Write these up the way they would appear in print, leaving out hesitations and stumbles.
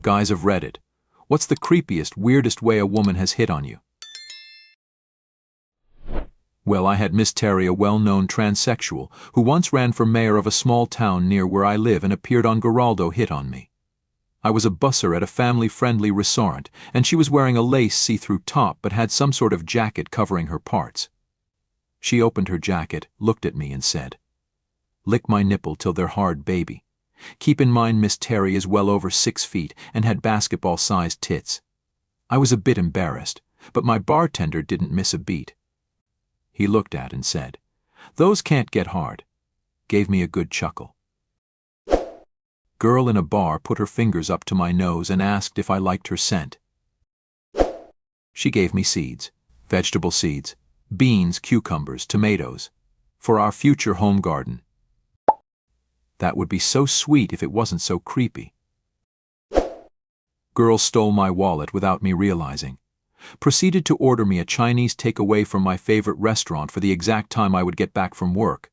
Guys of Reddit, what's the creepiest, weirdest way a woman has hit on you? Well, I had Miss Terry, a well-known transsexual, who once ran for mayor of a small town near where I live and appeared on Geraldo, hit on me. I was a busser at a family-friendly restaurant, and she was wearing a lace see-through top but had some sort of jacket covering her parts. She opened her jacket, looked at me and said, "Lick my nipple till they're hard, baby." Keep in mind Miss Terry is well over 6 feet and had basketball-sized tits. I was a bit embarrassed, but my bartender didn't miss a beat. He looked at and said, "Those can't get hard." Gave me a good chuckle. Girl in a bar put her fingers up to my nose and asked if I liked her scent. She gave me seeds, vegetable seeds, beans, cucumbers, tomatoes, for our future home garden. That would be so sweet if it wasn't so creepy. Girl stole my wallet without me realizing. Proceeded to order me a Chinese takeaway from my favorite restaurant for the exact time I would get back from work,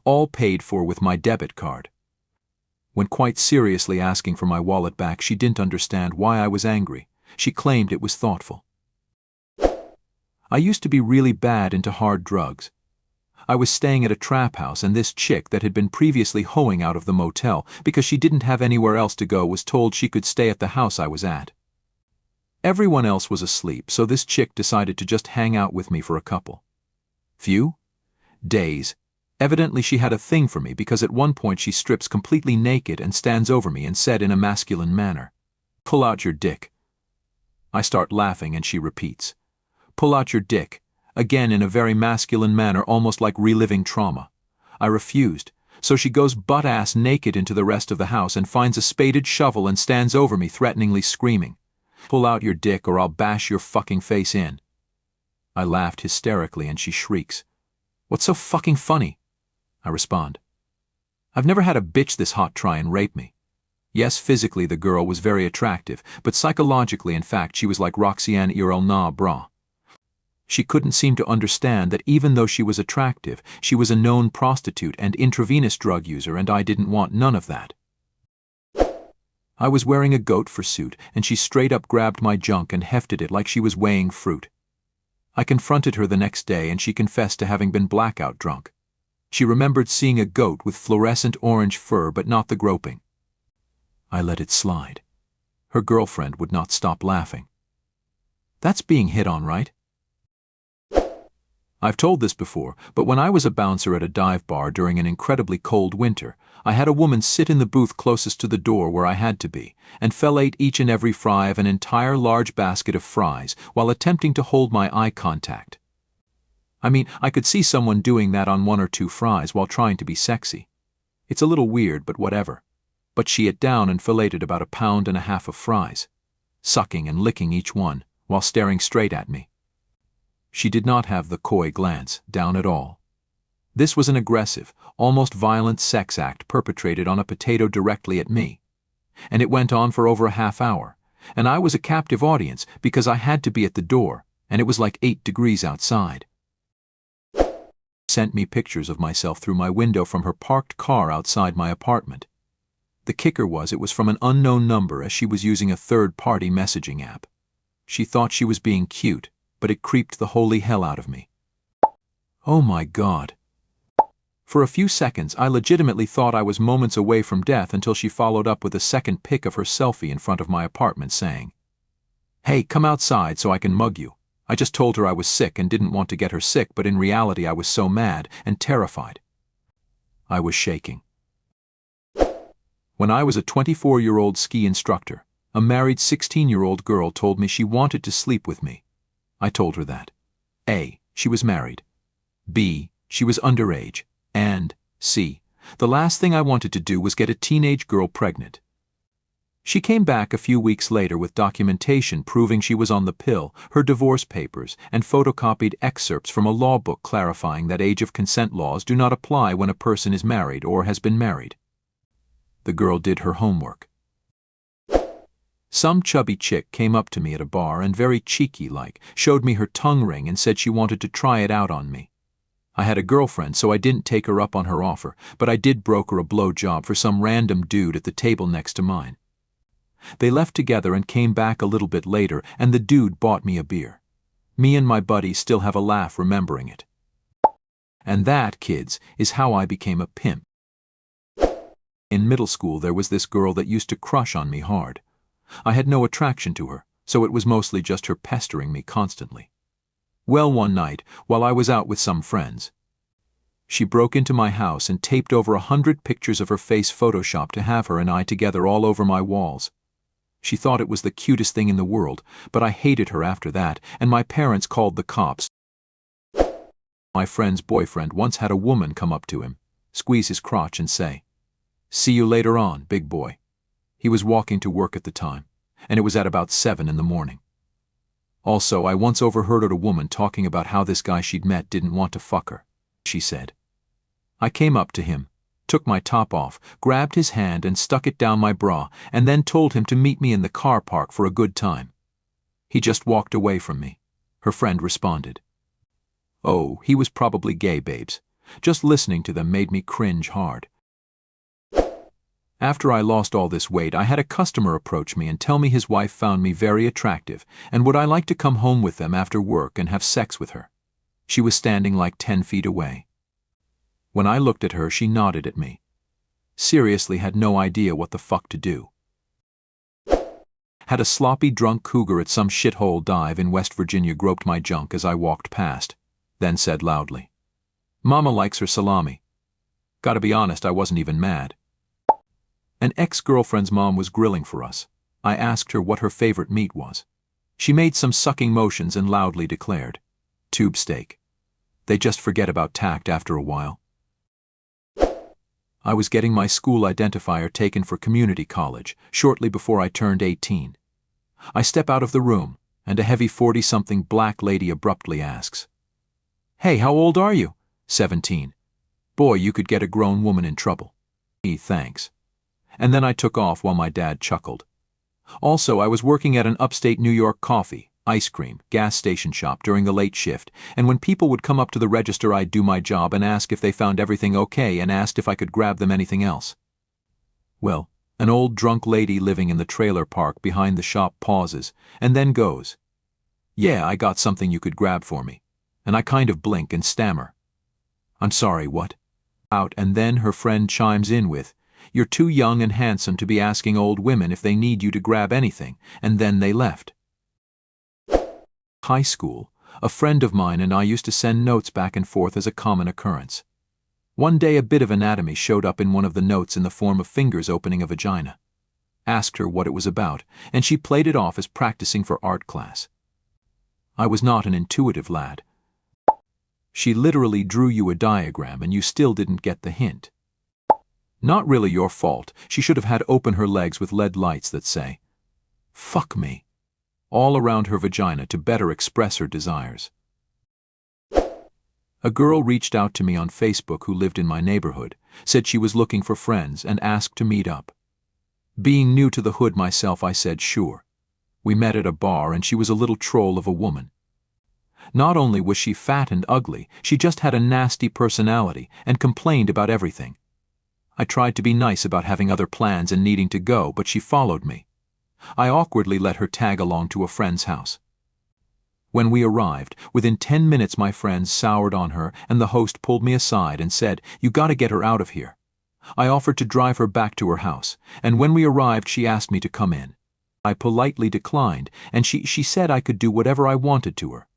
all paid for with my debit card. When quite seriously asking for my wallet back, she didn't understand why I was angry. She claimed it was thoughtful. I used to be really bad into hard drugs. I was staying at a trap house, and this chick that had been previously hoeing out of the motel because she didn't have anywhere else to go was told she could stay at the house I was at. Everyone else was asleep, so this chick decided to just hang out with me for a couple days. Evidently she had a thing for me because at one point she strips completely naked and stands over me and said in a masculine manner, "Pull out your dick." I start laughing and she repeats, "Pull out your dick," again in a very masculine manner, almost like reliving trauma. I refused, so she goes butt-ass naked into the rest of the house and finds a spaded shovel and stands over me threateningly screaming, "Pull out your dick or I'll bash your fucking face in." I laughed hysterically and she shrieks, "What's so fucking funny?" I respond, "I've never had a bitch this hot try and rape me." Yes, physically the girl was very attractive, but psychologically, in fact, she was like Roxanne Earl Nah Bra. She couldn't seem to understand that even though she was attractive, she was a known prostitute and intravenous drug user, and I didn't want none of that. I was wearing a goat fursuit, and she straight up grabbed my junk and hefted it like she was weighing fruit. I confronted her the next day, and she confessed to having been blackout drunk. She remembered seeing a goat with fluorescent orange fur, but not the groping. I let it slide. Her girlfriend would not stop laughing. That's being hit on, right? I've told this before, but when I was a bouncer at a dive bar during an incredibly cold winter, I had a woman sit in the booth closest to the door where I had to be, and ate each and every fry of an entire large basket of fries while attempting to hold my eye contact. I mean, I could see someone doing that on 1 or 2 fries while trying to be sexy. It's a little weird, but whatever. But she ate down and filleted about 1.5 pounds of fries, sucking and licking each one while staring straight at me. She did not have the coy glance down at all. This was an aggressive, almost violent sex act perpetrated on a potato directly at me. And it went on for over a half hour, and I was a captive audience because I had to be at the door, and it was like 8 degrees outside. Sent me pictures of myself through my window from her parked car outside my apartment. The kicker was it was from an unknown number, as she was using a third-party messaging app. She thought she was being cute, but it creeped the holy hell out of me. Oh my God. For a few seconds, I legitimately thought I was moments away from death until she followed up with a second pic of her selfie in front of my apartment saying, "Hey, come outside so I can mug you." I just told her I was sick and didn't want to get her sick, but in reality I was so mad and terrified. I was shaking. When I was a 24-year-old ski instructor, a married 16-year-old girl told me she wanted to sleep with me. I told her that A, she was married, B, she was underage, and C, the last thing I wanted to do was get a teenage girl pregnant. She came back a few weeks later with documentation proving she was on the pill, her divorce papers, and photocopied excerpts from a law book clarifying that age of consent laws do not apply when a person is married or has been married. The girl did her homework. Some chubby chick came up to me at a bar and very cheeky-like showed me her tongue ring and said she wanted to try it out on me. I had a girlfriend, so I didn't take her up on her offer, but I did broker a blow job for some random dude at the table next to mine. They left together and came back a little bit later, and the dude bought me a beer. Me and my buddy still have a laugh remembering it. And that, kids, is how I became a pimp. In middle school there was this girl that used to crush on me hard. I had no attraction to her, so it was mostly just her pestering me constantly. Well, one night, while I was out with some friends, she broke into my house and taped over 100 pictures of her face photoshopped to have her and I together all over my walls. She thought it was the cutest thing in the world, but I hated her after that, and my parents called the cops. My friend's boyfriend once had a woman come up to him, squeeze his crotch and say, "See you later on, big boy." He was walking to work at the time, and it was at about 7 in the morning. Also, I once overheard a woman talking about how this guy she'd met didn't want to fuck her. She said. I came up to him, took my top off, grabbed his hand and stuck it down my bra, and then told him to meet me in the car park for a good time. He just walked away from me, her friend responded. Oh, he was probably gay, babes. Just listening to them made me cringe hard. After I lost all this weight, I had a customer approach me and tell me his wife found me very attractive and would I like to come home with them after work and have sex with her. She was standing like 10 feet away. When I looked at her, she nodded at me. Seriously had no idea what the fuck to do. Had a sloppy drunk cougar at some shithole dive in West Virginia groped my junk as I walked past, then said loudly, "Mama likes her salami." Gotta be honest, I wasn't even mad. An ex-girlfriend's mom was grilling for us. I asked her what her favorite meat was. She made some sucking motions and loudly declared, "Tube steak." They just forget about tact after a while. I was getting my school identifier taken for community college shortly before I turned 18. I step out of the room, and a heavy 40-something black lady abruptly asks, "Hey, how old are you?" 17. Boy, you could get a grown woman in trouble. Thanks. And then I took off while my dad chuckled. Also, I was working at an upstate New York coffee, ice cream, gas station shop during the late shift, and when people would come up to the register I'd do my job and ask if they found everything okay and asked if I could grab them anything else. Well, an old drunk lady living in the trailer park behind the shop pauses, and then goes, "Yeah, I got something you could grab for me." And I kind of blink and stammer, "I'm sorry, what?" Out, and then her friend chimes in with, "You're too young and handsome to be asking old women if they need you to grab anything," and then they left. High school, a friend of mine and I used to send notes back and forth as a common occurrence. One day a bit of anatomy showed up in one of the notes in the form of fingers opening a vagina. Asked her what it was about, and she played it off as practicing for art class. I was not an intuitive lad. She literally drew you a diagram and you still didn't get the hint. Not really your fault. She should have had open her legs with LED lights that say, "Fuck me," all around her vagina to better express her desires. A girl reached out to me on Facebook who lived in my neighborhood, said she was looking for friends and asked to meet up. Being new to the hood myself, I said sure. We met at a bar and she was a little troll of a woman. Not only was she fat and ugly, she just had a nasty personality and complained about everything. I tried to be nice about having other plans and needing to go, but she followed me. I awkwardly let her tag along to a friend's house. When we arrived, within 10 minutes my friends soured on her and the host pulled me aside and said, "You gotta get her out of here." I offered to drive her back to her house, and when we arrived she asked me to come in. I politely declined, and she said I could do whatever I wanted to her.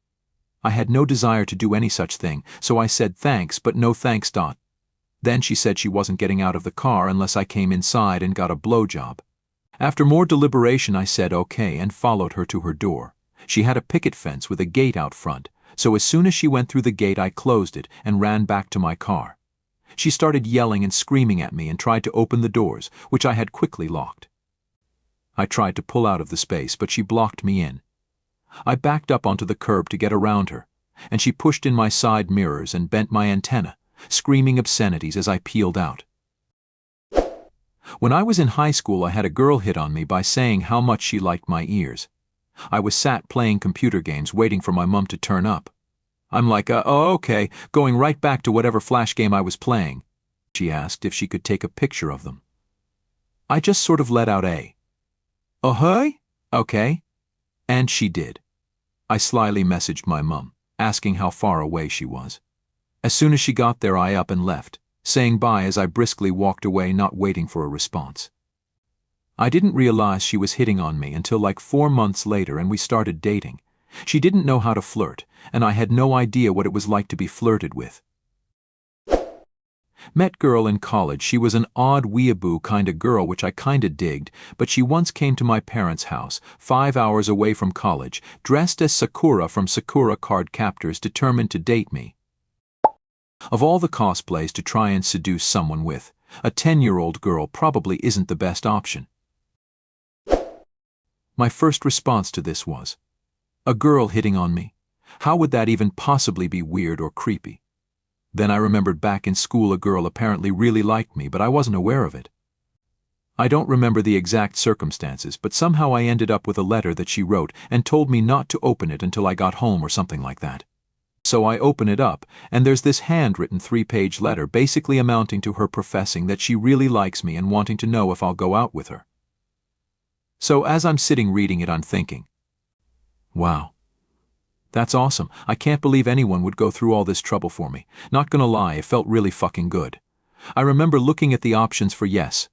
I had no desire to do any such thing, so I said thanks but no thanks. Then she said she wasn't getting out of the car unless I came inside and got a blowjob. After more deliberation I said okay and followed her to her door. She had a picket fence with a gate out front, so as soon as she went through the gate I closed it and ran back to my car. She started yelling and screaming at me and tried to open the doors, which I had quickly locked. I tried to pull out of the space, but she blocked me in. I backed up onto the curb to get around her, and she pushed in my side mirrors and bent my antenna, screaming obscenities as I peeled out. When I was in high school, I had a girl hit on me by saying how much she liked my ears. I was sat playing computer games waiting for my mom to turn up. I'm like, oh okay, going right back to whatever flash game I was playing. She asked if she could take a picture of them. I just sort of let out a Oh, hey? Okay. And she did. I slyly messaged my mum, asking how far away she was. As soon as she got there, I up and left, saying bye as I briskly walked away, not waiting for a response. I didn't realize she was hitting on me until like 4 months later, and we started dating. She didn't know how to flirt, and I had no idea what it was like to be flirted with. Met girl in college. She was an odd weeaboo kinda girl, which I kinda digged, but she once came to my parents' house, 5 hours away from college, dressed as Sakura from Sakura Card Captors, determined to date me. Of all the cosplays to try and seduce someone with, a 10-year-old girl probably isn't the best option. My first response to this was, a girl hitting on me? How would that even possibly be weird or creepy? Then I remembered back in school a girl apparently really liked me, but I wasn't aware of it. I don't remember the exact circumstances, but somehow I ended up with a letter that she wrote and told me not to open it until I got home or something like that. So I open it up, and there's this handwritten 3-page letter basically amounting to her professing that she really likes me and wanting to know if I'll go out with her. So as I'm sitting reading it, I'm thinking, wow. That's awesome. I can't believe anyone would go through all this trouble for me. Not gonna lie, it felt really fucking good. I remember looking at the options for yes.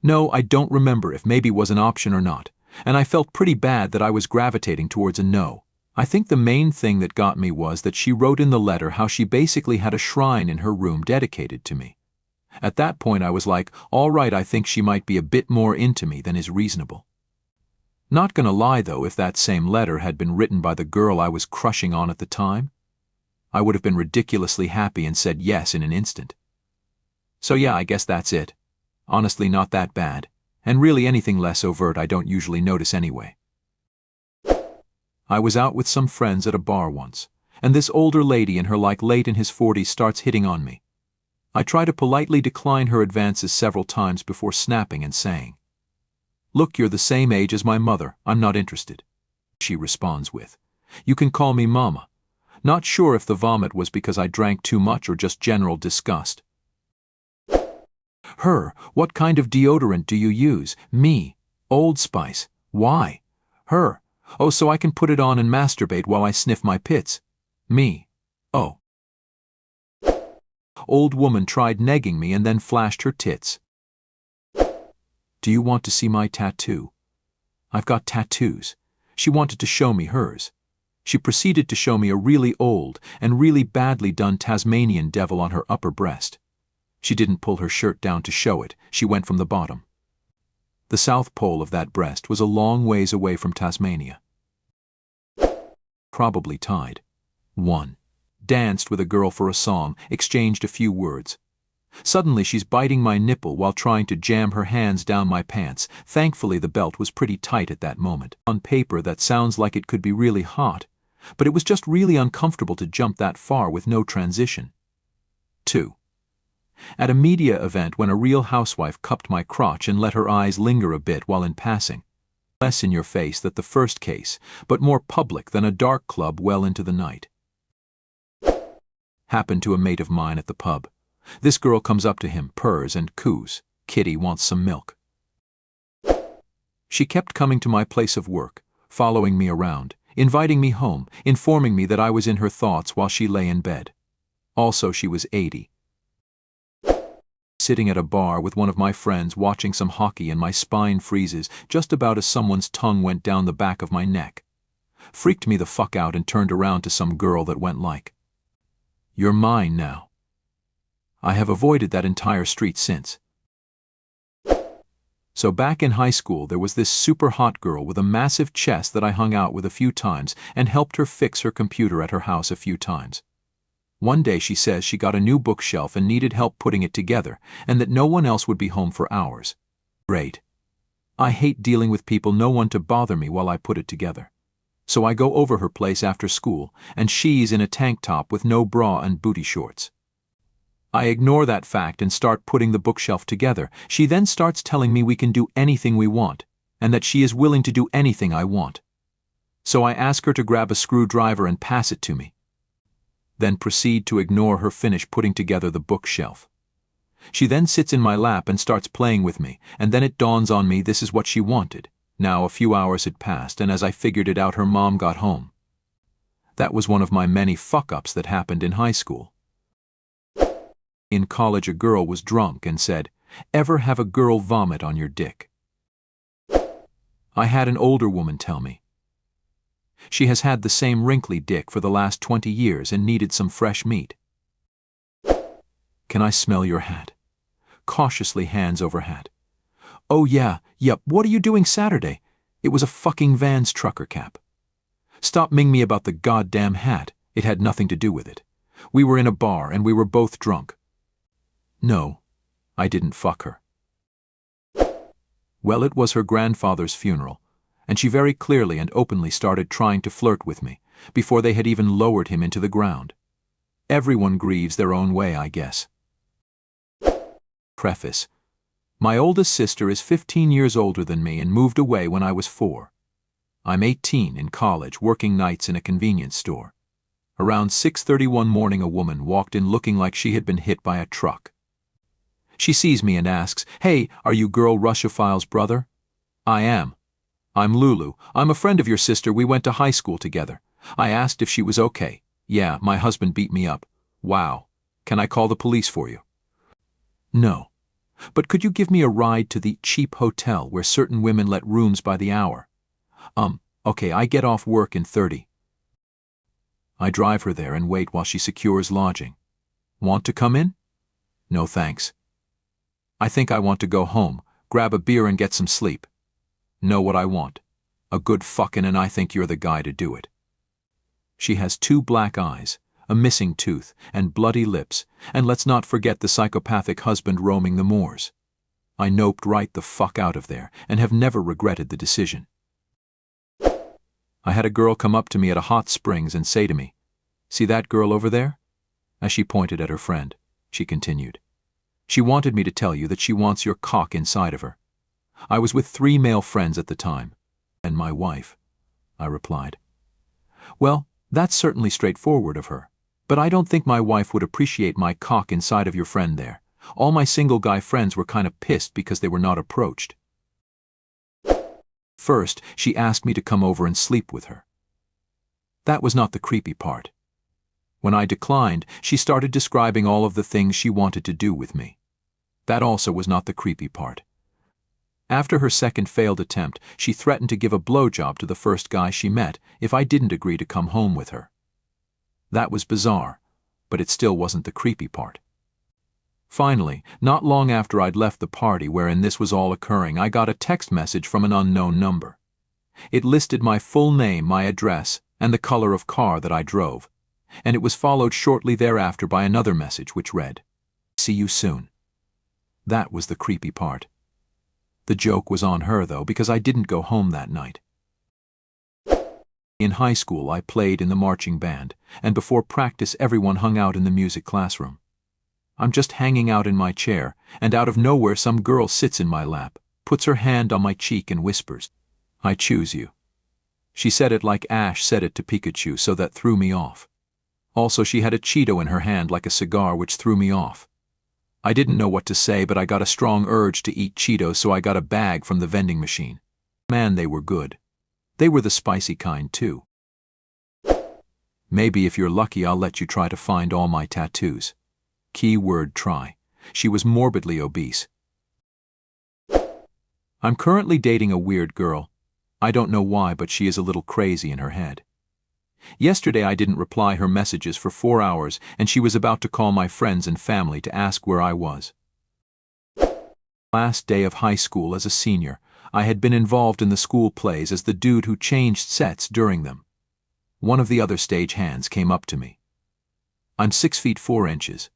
No, I don't remember if maybe was an option or not, and I felt pretty bad that I was gravitating towards a no. I think the main thing that got me was that she wrote in the letter how she basically had a shrine in her room dedicated to me. At that point I was like, all right, I think she might be a bit more into me than is reasonable. Not gonna lie though, if that same letter had been written by the girl I was crushing on at the time, I would have been ridiculously happy and said yes in an instant. So yeah, I guess that's it. Honestly, not that bad, and really anything less overt I don't usually notice anyway. I was out with some friends at a bar once, and this older lady in her late in his 40s starts hitting on me. I try to politely decline her advances several times before snapping and saying, "Look, you're the same age as my mother, I'm not interested." She responds with, "You can call me Mama." Not sure if the vomit was because I drank too much or just general disgust. Her, "What kind of deodorant do you use?" Me, "Old Spice." Why? Her, "Oh, so I can put it on and masturbate while I sniff my pits." Me, "Oh." Old woman tried negging me and then flashed her tits. "Do you want to see my tattoo?" I've got tattoos. She wanted to show me hers. She proceeded to show me a really old and really badly done Tasmanian devil on her upper breast. She didn't pull her shirt down to show it, she went from the bottom. The south pole of that breast was a long ways away from Tasmania. Probably tied. 1. Danced with a girl for a song, exchanged a few words. Suddenly she's biting my nipple while trying to jam her hands down my pants. Thankfully the belt was pretty tight at that moment. On paper that sounds like it could be really hot, but it was just really uncomfortable to jump that far with no transition. 2. At a media event when a Real Housewife cupped my crotch and let her eyes linger a bit while in passing. Less in your face than the first case, but more public than a dark club well into the night. Happened to a mate of mine at the pub. This girl comes up to him, purrs and coos, "Kitty wants some milk." She kept coming to my place of work, following me around, inviting me home, informing me that I was in her thoughts while she lay in bed. Also, she was 80. Sitting at a bar with one of my friends watching some hockey and my spine freezes just about as someone's tongue went down the back of my neck. Freaked me the fuck out and turned around to some girl that went like, "You're mine now." I have avoided that entire street since. So back in high school there was this super hot girl with a massive chest that I hung out with a few times and helped her fix her computer at her house a few times. One day she says she got a new bookshelf and needed help putting it together, and that no one else would be home for hours. Great. I hate dealing with people, no one to bother me while I put it together. So I go over her place after school, and she's in a tank top with no bra and booty shorts. I ignore that fact and start putting the bookshelf together. She then starts telling me we can do anything we want, and that she is willing to do anything I want. So I ask her to grab a screwdriver and pass it to me. Then proceed to ignore her finish putting together the bookshelf. She then sits in my lap and starts playing with me, and then it dawns on me this is what she wanted. Now a few hours had passed, and as I figured it out, her mom got home. That was one of my many fuck-ups that happened in high school. In college, a girl was drunk and said, "Ever have a girl vomit on your dick?" I had an older woman tell me. She has had the same wrinkly dick for the last 20 years and needed some fresh meat. "Can I smell your hat?" Cautiously, hands over hat. "Oh yeah, yep, what are you doing Saturday?" It was a fucking Vans trucker cap. "Stop ming me about the goddamn hat, it had nothing to do with it. We were in a bar and we were both drunk." No, I didn't fuck her. Well, it was her grandfather's funeral, and she very clearly and openly started trying to flirt with me, before they had even lowered him into the ground. Everyone grieves their own way, I guess. Preface. My oldest sister is 15 years older than me and moved away when I was 4. I'm 18, in college, working nights in a convenience store. Around 6:30 one morning, a woman walked in looking like she had been hit by a truck. She sees me and asks, "Hey, are you girl Russophile's brother?" "I am." "I'm Lulu. I'm a friend of your sister. We went to high school together." I asked if she was okay. "Yeah, my husband beat me up." "Wow. Can I call the police for you?" "No. But could you give me a ride to the cheap hotel where certain women let rooms by the hour?" Okay, I get off work in 30. I drive her there and wait while she secures lodging. "Want to come in?" "No thanks." "I think I want to go home, grab a beer and get some sleep." "Know what I want? A good fucking, and I think you're the guy to do it." She has 2 black eyes, a missing tooth, and bloody lips, and let's not forget the psychopathic husband roaming the moors. I noped right the fuck out of there and have never regretted the decision. I had a girl come up to me at a hot springs and say to me, "See that girl over there?" As she pointed at her friend, she continued, "She wanted me to tell you that she wants your cock inside of her." I was with 3 male friends at the time. "And my wife," I replied. "Well, that's certainly straightforward of her, but I don't think my wife would appreciate my cock inside of your friend there. All my single guy friends were kind of pissed because they were not approached." First, she asked me to come over and sleep with her. That was not the creepy part. When I declined, she started describing all of the things she wanted to do with me. That also was not the creepy part. After her second failed attempt, she threatened to give a blowjob to the first guy she met if I didn't agree to come home with her. That was bizarre, but it still wasn't the creepy part. Finally, not long after I'd left the party wherein this was all occurring, I got a text message from an unknown number. It listed my full name, my address, and the color of car that I drove, and it was followed shortly thereafter by another message which read, "See you soon." That was the creepy part. The joke was on her, though, because I didn't go home that night. In high school, I played in the marching band, and before practice everyone hung out in the music classroom. I'm just hanging out in my chair, and out of nowhere some girl sits in my lap, puts her hand on my cheek and whispers, "I choose you." She said it like Ash said it to Pikachu, so that threw me off. Also, she had a Cheeto in her hand like a cigar, which threw me off. I didn't know what to say, but I got a strong urge to eat Cheetos, so I got a bag from the vending machine. Man, they were good. They were the spicy kind, too. Maybe if you're lucky, I'll let you try to find all my tattoos. Keyword try. She was morbidly obese. I'm currently dating a weird girl. I don't know why, but she is a little crazy in her head. Yesterday I didn't reply her messages for 4 hours, and she was about to call my friends and family to ask where I was. Last day of high school as a senior, I had been involved in the school plays as the dude who changed sets during them. One of the other stage hands came up to me. I'm 6 feet 4 inches.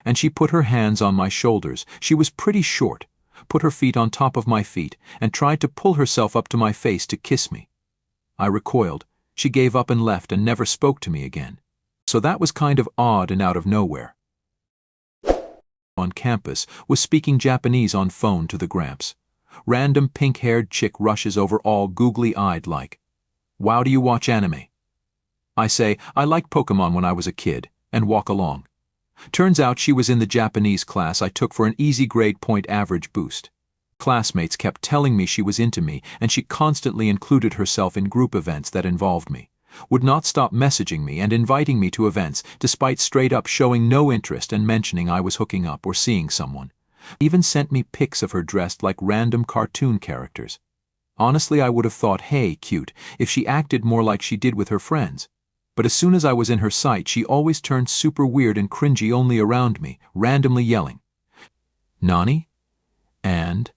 And she put her hands on my shoulders. She was pretty short, put her feet on top of my feet, and tried to pull herself up to my face to kiss me. I recoiled. She gave up and left and never spoke to me again. So that was kind of odd and out of nowhere. On campus, was speaking Japanese on phone to the Gramps. Random pink-haired chick rushes over all googly-eyed like, "Wow, do you watch anime?" I say, "I like Pokemon when I was a kid," and walk along. Turns out she was in the Japanese class I took for an easy grade point average boost. Classmates kept telling me she was into me, and she constantly included herself in group events that involved me. Would not stop messaging me and inviting me to events, despite straight up showing no interest and mentioning I was hooking up or seeing someone. Even sent me pics of her dressed like random cartoon characters. Honestly, I would have thought, hey, cute, if she acted more like she did with her friends. But as soon as I was in her sight, she always turned super weird and cringy only around me, randomly yelling, "Nani?" and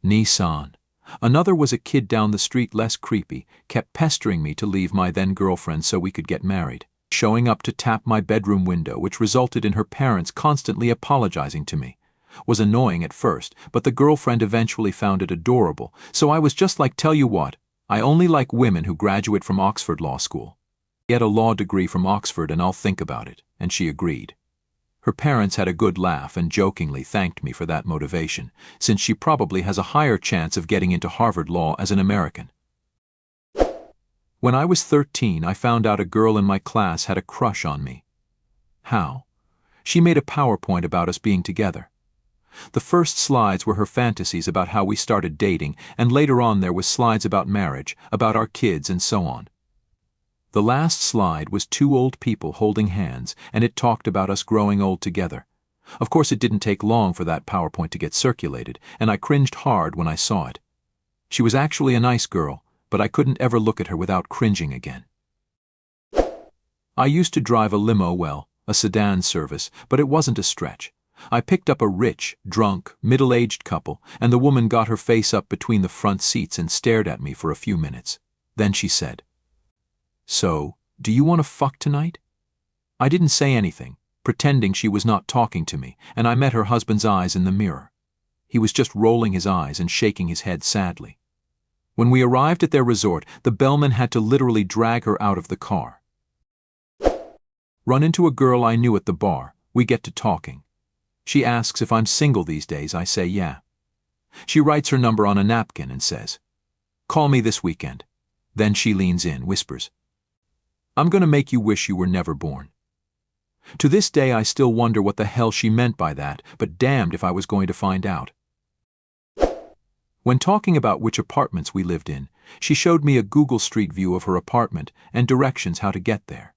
"Nissan." Another was a kid down the street, less creepy, kept pestering me to leave my then-girlfriend so we could get married, showing up to tap my bedroom window, which resulted in her parents constantly apologizing to me. Was annoying at first, but the girlfriend eventually found it adorable, so I was just like, tell you what, I only like women who graduate from Oxford Law School. Get a law degree from Oxford and I'll think about it, and she agreed. Her parents had a good laugh and jokingly thanked me for that motivation, since she probably has a higher chance of getting into Harvard Law as an American. When I was 13, I found out a girl in my class had a crush on me. How? She made a PowerPoint about us being together. The first slides were her fantasies about how we started dating, and later on there was slides about marriage, about our kids, and so on. The last slide was two old people holding hands, and it talked about us growing old together. Of course, it didn't take long for that PowerPoint to get circulated, and I cringed hard when I saw it. She was actually a nice girl, but I couldn't ever look at her without cringing again. I used to drive a limo, well, a sedan service, but it wasn't a stretch. I picked up a rich, drunk, middle-aged couple, and the woman got her face up between the front seats and stared at me for a few minutes. Then she said, "So, do you want to fuck tonight?" I didn't say anything, pretending she was not talking to me, and I met her husband's eyes in the mirror. He was just rolling his eyes and shaking his head sadly. When we arrived at their resort, the bellman had to literally drag her out of the car. Run into a girl I knew at the bar. We get to talking. She asks if I'm single these days. I say yeah. She writes her number on a napkin and says, "Call me this weekend." Then she leans in, whispers, "I'm gonna make you wish you were never born." To this day I still wonder what the hell she meant by that, but damned if I was going to find out. When talking about which apartments we lived in, she showed me a Google Street View of her apartment and directions how to get there.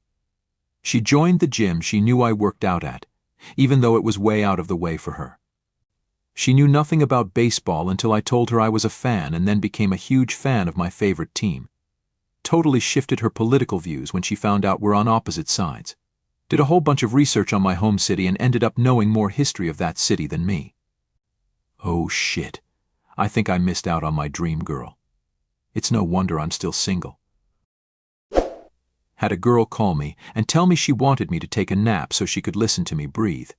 She joined the gym she knew I worked out at, even though it was way out of the way for her. She knew nothing about baseball until I told her I was a fan, and then became a huge fan of my favorite team. Totally shifted her political views when she found out we're on opposite sides. Did a whole bunch of research on my home city and ended up knowing more history of that city than me. Oh shit, I think I missed out on my dream girl. It's no wonder I'm still single. Had a girl call me and tell me she wanted me to take a nap so she could listen to me breathe.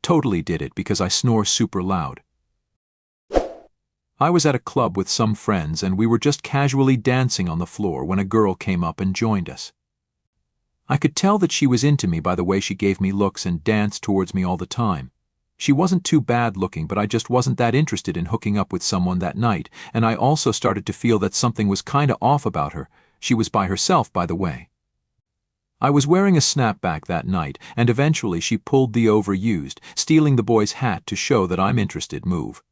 Totally did it because I snore super loud. I was at a club with some friends and we were just casually dancing on the floor when a girl came up and joined us. I could tell that she was into me by the way she gave me looks and danced towards me all the time. She wasn't too bad looking, but I just wasn't that interested in hooking up with someone that night, and I also started to feel that something was kinda off about her. She was by herself, by the way. I was wearing a snapback that night, and eventually she pulled the overused, stealing the boy's hat to show that I'm interested move.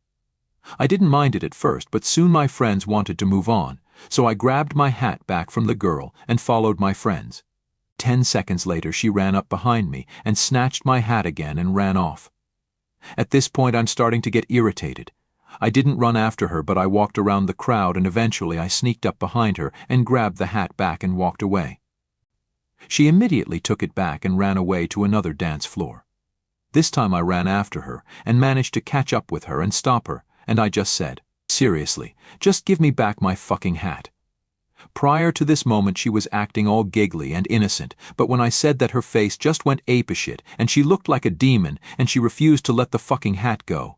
I didn't mind it at first, but soon my friends wanted to move on, so I grabbed my hat back from the girl and followed my friends. 10 seconds later she ran up behind me and snatched my hat again and ran off. At this point I'm starting to get irritated. I didn't run after her, but I walked around the crowd and eventually I sneaked up behind her and grabbed the hat back and walked away. She immediately took it back and ran away to another dance floor. This time I ran after her and managed to catch up with her and stop her, and I just said, "Seriously, just give me back my fucking hat." Prior to this moment she was acting all giggly and innocent, but when I said that, her face just went apeshit and she looked like a demon and she refused to let the fucking hat go.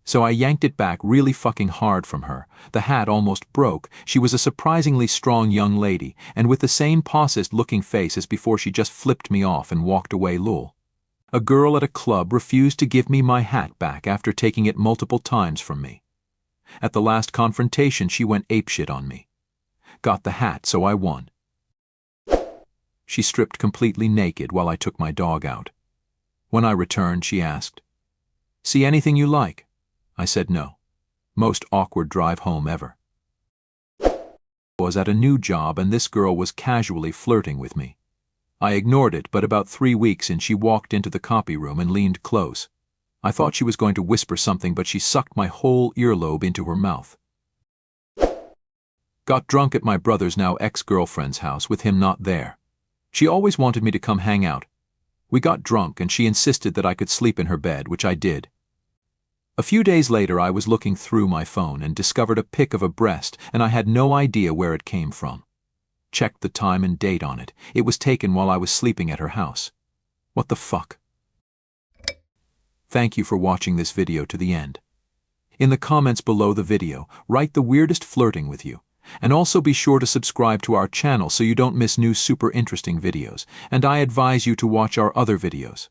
So I yanked it back really fucking hard from her. The hat almost broke. She was a surprisingly strong young lady, and with the same possessed looking face as before she just flipped me off and walked away lol. A girl at a club refused to give me my hat back after taking it multiple times from me. At the last confrontation she went apeshit on me. Got the hat, so I won. She stripped completely naked while I took my dog out. When I returned she asked, "See anything you like?" I said no. Most awkward drive home ever. I was at a new job and this girl was casually flirting with me. I ignored it, but about 3 weeks in she walked into the copy room and leaned close. I thought she was going to whisper something, but she sucked my whole earlobe into her mouth. Got drunk at my brother's now ex-girlfriend's house with him not there. She always wanted me to come hang out. We got drunk and she insisted that I could sleep in her bed, which I did. A few days later I was looking through my phone and discovered a pic of a breast, and I had no idea where it came from. Checked the time and date on it. It was taken while I was sleeping at her house. What the fuck? Thank you for watching this video to the end. In the comments below the video, write the weirdest flirting with you. And also be sure to subscribe to our channel so you don't miss new super interesting videos. And I advise you to watch our other videos.